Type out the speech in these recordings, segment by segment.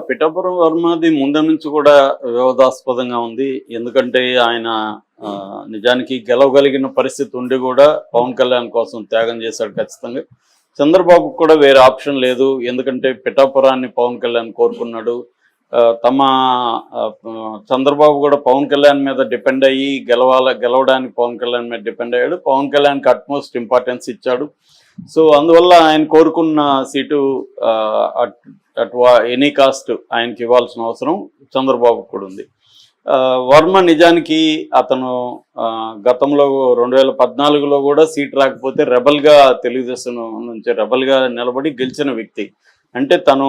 పిఠాపురం వర్మది ముందు నుంచి కూడా వివాదాస్పదంగా ఉంది. ఎందుకంటే ఆయన నిజానికి గెలవగలిగిన పరిస్థితి ఉండి కూడా పవన్ కళ్యాణ్ కోసం త్యాగం చేశాడు ఖచ్చితంగా. చంద్రబాబుకు కూడా వేరే ఆప్షన్ లేదు. ఎందుకంటే పిఠాపురాన్ని పవన్ కళ్యాణ్ కోరుకున్నాడు. తమ చంద్రబాబు కూడా పవన్ కళ్యాణ్ మీద డిపెండ్ అయ్యి గెలవడానికి పవన్ కళ్యాణ్ మీద డిపెండ్ అయ్యాడు. పవన్ కళ్యాణ్కి అట్మోస్ట్ ఇంపార్టెన్స్ ఇచ్చాడు. సో అందువల్ల ఆయన కోరుకున్న సీటు అట్ ఎనీ కాస్ట్ ఆయనకి ఇవ్వాల్సిన అవసరం చంద్రబాబు కూడా ఉంది. వర్మ నిజానికి అతను గతంలో 2014లో కూడా సీట్ రాకపోతే రెబల్గా తెలుగుదేశం నుంచి రెబల్గా నిలబడి గెలిచిన వ్యక్తి. అంటే తను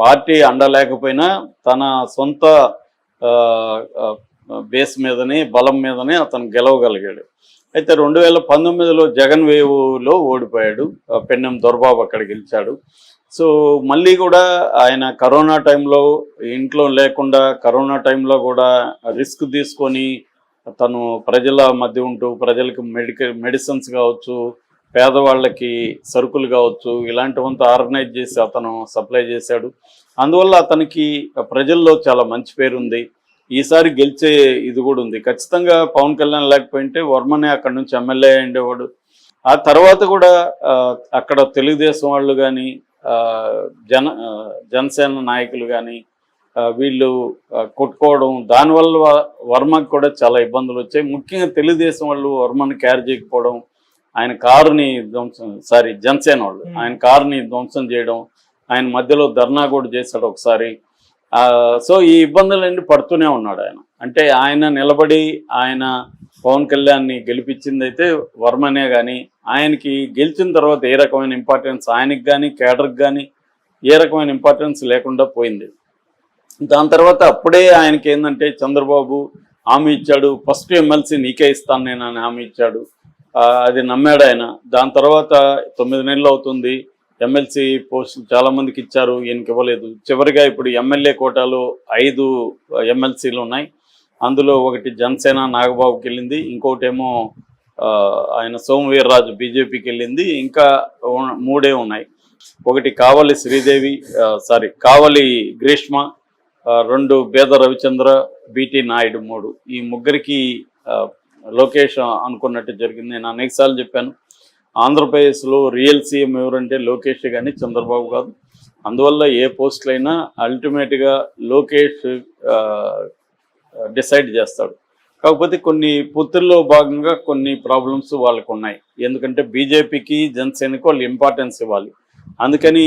పార్టీ అండలేకపోయినా తన సొంత బేస్ మీదనే బలం మీదనే అతను గెలవగలిగాడు. అయితే 2019లో జగన్ వేవ్లో ఓడిపోయాడు. పెన్నెం దొరబాబు అక్కడ గెలిచాడు. సో మళ్ళీ కూడా ఆయన కరోనా టైంలో ఇంట్లో లేకుండా కరోనా టైంలో కూడా రిస్క్ తీసుకొని తను ప్రజల మధ్య ఉంటూ ప్రజలకు మెడిసిన్స్ కావచ్చు, పేదవాళ్ళకి సరుకులు కావచ్చు, ఇలాంటివంతా ఆర్గనైజ్ చేసి అతను సప్లై చేశాడు. అందువల్ల అతనికి ప్రజల్లో చాలా మంచి పేరు ఉంది. ఈసారి గెలిచే ఇది కూడా ఉంది. ఖచ్చితంగా పవన్ కళ్యాణ్ లేకపోయింటే వర్మనే అక్కడ నుంచి ఎమ్మెల్యే ఉండేవాడు. ఆ తర్వాత కూడా అక్కడ తెలుగుదేశం వాళ్ళు కానీ జనసేన నాయకులు కానీ వీళ్ళు కొట్టుకోవడం, దానివల్ల వర్మకి కూడా చాలా ఇబ్బందులు వచ్చాయి. ముఖ్యంగా తెలుగుదేశం వాళ్ళు వర్మని క్యారీ చేయకపోవడం, ఆయన కారుని జనసేన వాళ్ళు ఆయన కారుని ధ్వంసం చేయడం, ఆయన మధ్యలో ధర్నా కూడా చేశాడు ఒకసారి. సో ఈ ఇబ్బందులన్నీ పడుతూనే ఉన్నాడు ఆయన. అంటే ఆయన నిలబడి ఆయన పవన్ కళ్యాణ్ని గెలిపించింది అయితే వర్మనే. కానీ ఆయనకి గెలిచిన తర్వాత ఏ రకమైన ఇంపార్టెన్స్ ఆయనకి కానీ కేడర్కి కానీ ఏ రకమైన ఇంపార్టెన్స్ లేకుండా పోయింది. దాని తర్వాత అప్పుడే ఆయనకి ఏంటంటే చంద్రబాబు హామీ ఇచ్చాడు, ఫస్ట్ ఎమ్మెల్సీ నీకే ఇస్తాను నేను అని హామీ ఇచ్చాడు. అది నమ్మాడు ఆయన. దాని తర్వాత 9 నెలలు అవుతుంది, ఎమ్మెల్సీ పోస్టులు చాలామందికి ఇచ్చారు, ఈయనకి ఇవ్వలేదు. చివరిగా ఇప్పుడు ఎమ్మెల్యే కోటాలో 5 ఎమ్మెల్సీలు ఉన్నాయి. అందులో ఒకటి జనసేన నాగబాబుకి వెళ్ళింది, ఇంకోటేమో ఆయన సోమవీర్రాజు బీజేపీకి వెళ్ళింది, ఇంకా 3 ఉన్నాయి. ఒకటి కావలి శ్రీదేవి కావలి గ్రీష్మ, 2 బేద రవిచంద్ర, బీటీ నాయుడు 3. ఈ ముగ్గురికి లోకేష్ అనుకున్నట్టు జరిగింది. నేను అనేకసార్లు చెప్పాను, ఆంధ్రప్రదేశ్లో రియల్ సీఎం ఎవరంటే లోకేష్ కానీ చంద్రబాబు కాదు. అందువల్ల ఏ పోస్టులైనా అల్టిమేట్గా లోకేష్ డిసైడ్ చేస్తాడు. కాకపోతే కొన్ని పొత్తుల్లో భాగంగా కొన్ని ప్రాబ్లమ్స్ వాళ్ళకు ఉన్నాయి. ఎందుకంటే బీజేపీకి జనసేనకి వాళ్ళు ఇంపార్టెన్స్ ఇవ్వాలి. అందుకని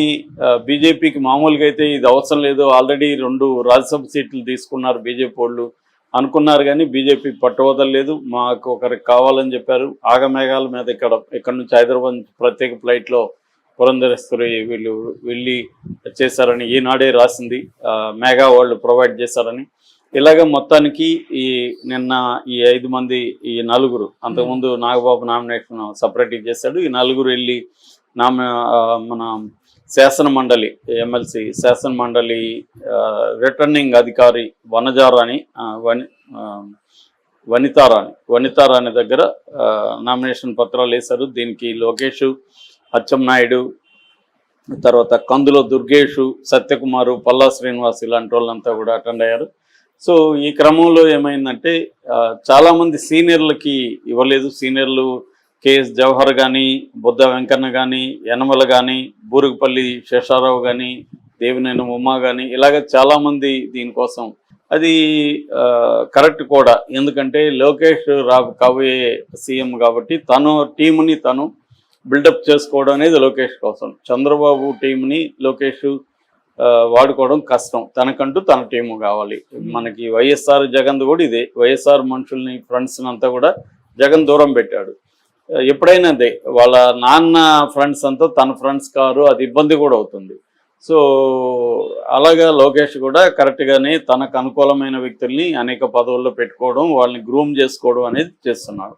బీజేపీకి మామూలుగా అయితే ఇది అవసరం లేదు, ఆల్రెడీ 2 రాజ్యసభ సీట్లు తీసుకున్నారు బీజేపీ వాళ్ళు అనుకున్నారు. కానీ బీజేపీ పట్టువదలలేదు, మాకు ఒకరికి కావాలని చెప్పారు. ఆగమేఘాల మీద ఇక్కడ నుంచి హైదరాబాద్ ప్రత్యేక ఫ్లైట్లో పురంధరేశ్వరి వీళ్ళు వెళ్ళి చేశారని ఈనాడే రాసింది. మెగా వాళ్ళు ప్రొవైడ్ చేశారని. ఇలాగ మొత్తానికి నిన్న ఈ 5 మంది, ఈ 4, అంతకుముందు నాగబాబు నామినేషన్ సపరేట్గా చేశాడు. ఈ 4 వెళ్ళి మన శాసన మండలి ఎమ్మెల్సీ శాసన మండలి రిటర్నింగ్ అధికారి వనితారాణి దగ్గర నామినేషన్ పత్రాలు వేశారు. దీనికి లోకేష్, అచ్చెన్నాయుడు, తర్వాత కందులో దుర్గేష్, సత్యకుమారు, పల్లా శ్రీనివాస్ ఇలాంటి వాళ్ళంతా కూడా అటెండ్ అయ్యారు. సో ఈ క్రమంలో ఏమైందంటే చాలామంది సీనియర్లకి ఇవ్వలేదు. సీనియర్లు కేఎస్ జవహర్ కానీ, బుద్ధ వెంకన్న కానీ, యనమల కానీ, బూరుగుపల్లి శేషారావు కానీ, దేవినేని ఉమా కానీ, ఇలాగ చాలామంది దీనికోసం. అది కరెక్ట్ కూడా. ఎందుకంటే లోకేష్ కాబోయే సీఎం కాబట్టి తను టీంని తను బిల్డప్ చేసుకోవడం అనేది లోకేష్ కోసం. చంద్రబాబు టీంని లోకేష్ వాడుకోవడం కష్టం. తనకంటూ తన టీము కావాలి. మనకి వైఎస్ఆర్ జగన్ కూడా ఇదే. వైఎస్ఆర్ మనుషుల్ని ఫ్రెండ్స్ని అంతా కూడా జగన్ దూరం పెట్టాడు. ఎప్పుడైనా అదే, వాళ్ళ నాన్న ఫ్రెండ్స్ అంతా తన ఫ్రెండ్స్ కారు, అది ఇబ్బంది కూడా అవుతుంది. సో అలాగా లోకేష్ కూడా కరెక్ట్గానే తనకు అనుకూలమైన వ్యక్తుల్ని అనేక పదవుల్లో పెట్టుకోవడం, వాళ్ళని గ్రూమ్ చేసుకోవడం అనేది చేస్తున్నాడు.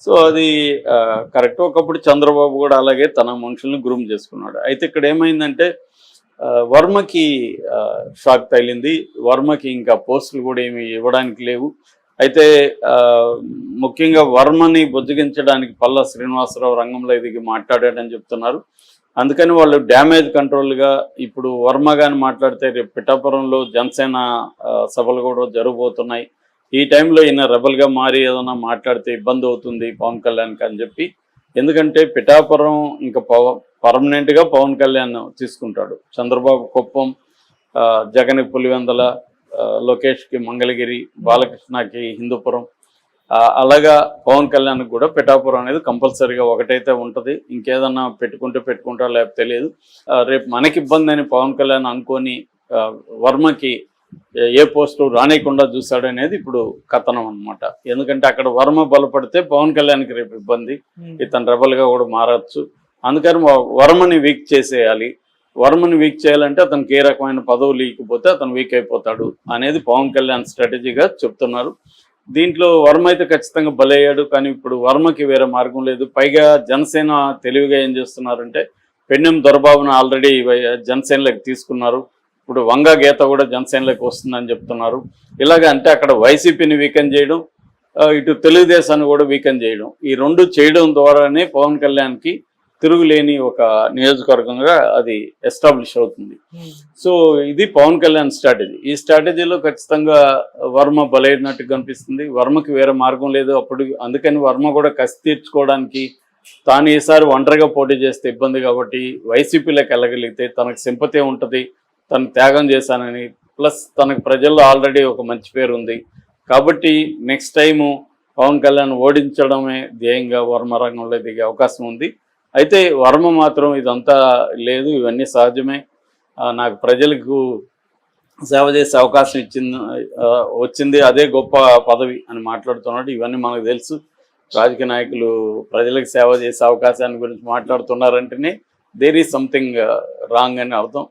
సో అది కరెక్ట్. ఒకప్పుడు చంద్రబాబు కూడా అలాగే తన మనుషుల్ని గ్రూమ్ చేసుకున్నాడు. అయితే ఇక్కడ ఏమైందంటే వర్మకి షాక్ తగిలింది. వర్మకి ఇంకా పోస్టులు కూడా ఏమి ఇవ్వడానికి లేవు. అయితే ముఖ్యంగా వర్మని బుజ్జగించడానికి పల్లా శ్రీనివాసరావు రంగంలో దిగి మాట్లాడాడని చెప్తున్నారు. అందుకని వాళ్ళు డ్యామేజ్ కంట్రోల్గా ఇప్పుడు వర్మ గాని మాట్లాడితే రేపు పిఠాపురంలో జనసేన సభలు కూడా జరగబోతున్నాయి. ఈ టైంలో ఈయన రెబల్గా మారి ఏదైనా మాట్లాడితే ఇబ్బంది అవుతుంది పవన్ కళ్యాణ్కి అని చెప్పి, ఎందుకంటే పిఠాపురం ఇంకా పర్మనెంట్గా పవన్ కళ్యాణ్ తీసుకుంటాడు. చంద్రబాబు కుప్పం, జగన్ పులివెందల, లోకేష్కి మంగళగిరి, బాలకృష్ణకి హిందూపురం, అలాగా పవన్ కళ్యాణ్ కూడా పిఠాపురం అనేది కంపల్సరీగా ఒకటైతే ఉంటుంది. ఇంకేదన్నా పెట్టుకుంటా లేకపోతే తెలియదు. రేపు మనకి ఇబ్బంది అని పవన్ కళ్యాణ్ అనుకొని వర్మకి ఏ పోస్టు రానియకుండా చూశాడనేది ఇప్పుడు కథనం అనమాట. ఎందుకంటే అక్కడ వర్మ బలపడితే పవన్ కళ్యాణ్కి రేపు ఇబ్బంది, ఇతను రెబల్గా కూడా మారచ్చు. అందుకని వర్మని వీక్ చేసేయాలి. వర్మని వీక్ చేయాలంటే అతనికి ఏ రకమైన పదవులు ఇకపోతే అతను వీక్ అయిపోతాడు అనేది పవన్ కళ్యాణ్ స్ట్రాటజీగా చెప్తున్నారు. దీంట్లో వర్మ అయితే ఖచ్చితంగా బలయ్యాడు. కానీ ఇప్పుడు వర్మకి వేరే మార్గం లేదు. పైగా జనసేన తెలివిగా ఏం చేస్తున్నారంటే పెన్నెం దొరబాబును ఆల్రెడీ జనసేనలోకి తీసుకున్నారు. ఇప్పుడు వంగ గీత కూడా జనసేనలోకి వస్తుందని చెప్తున్నారు. ఇలాగ అంటే అక్కడ వైసీపీని వీకెన్ చేయడం, ఇటు తెలుగుదేశాన్ని కూడా వీకెన్ చేయడం, ఈ రెండు చేయడం ద్వారానే పవన్ కళ్యాణ్కి తిరుగులేని ఒక నియోజకవర్గంగా అది ఎస్టాబ్లిష్ అవుతుంది. సో ఇది పవన్ కళ్యాణ్ స్ట్రాటజీ. ఈ స్ట్రాటజీలో ఖచ్చితంగా వర్మ బలైనట్టు కనిపిస్తుంది. వర్మకి వేరే మార్గం లేదు అప్పుడు. అందుకని వర్మ కూడా కసి తీర్చుకోవడానికి తాను ఈసారి ఒంటరిగా పోటీ చేస్తే ఇబ్బంది కాబట్టి వైసీపీలోకి వెళ్ళగలిగితే తనకు సింపతి ఉంటుంది, తను త్యాగం చేశానని, ప్లస్ తనకు ప్రజల్లో ఆల్రెడీ ఒక మంచి పేరు ఉంది కాబట్టి నెక్స్ట్ టైము పవన్ కళ్యాణ్ ఓడించడమే ధ్యేయంగా వర్మ రంగంలో దిగే అవకాశం ఉంది. అయితే వర్మ మాత్రం ఇదంతా లేదు, ఇవన్నీ సహజమే, నాకు ప్రజలకు సేవ చేసే అవకాశం వచ్చింది, అదే గొప్ప పదవి అని మాట్లాడుతున్నాడు. ఇవన్నీ మనకు తెలుసు. రాజకీయ నాయకులు ప్రజలకు సేవ చేసే అవకాశాన్ని గురించి మాట్లాడుతున్నారంటేనే దేర్ ఈజ్ సంథింగ్ రాంగ్ అని అర్థం.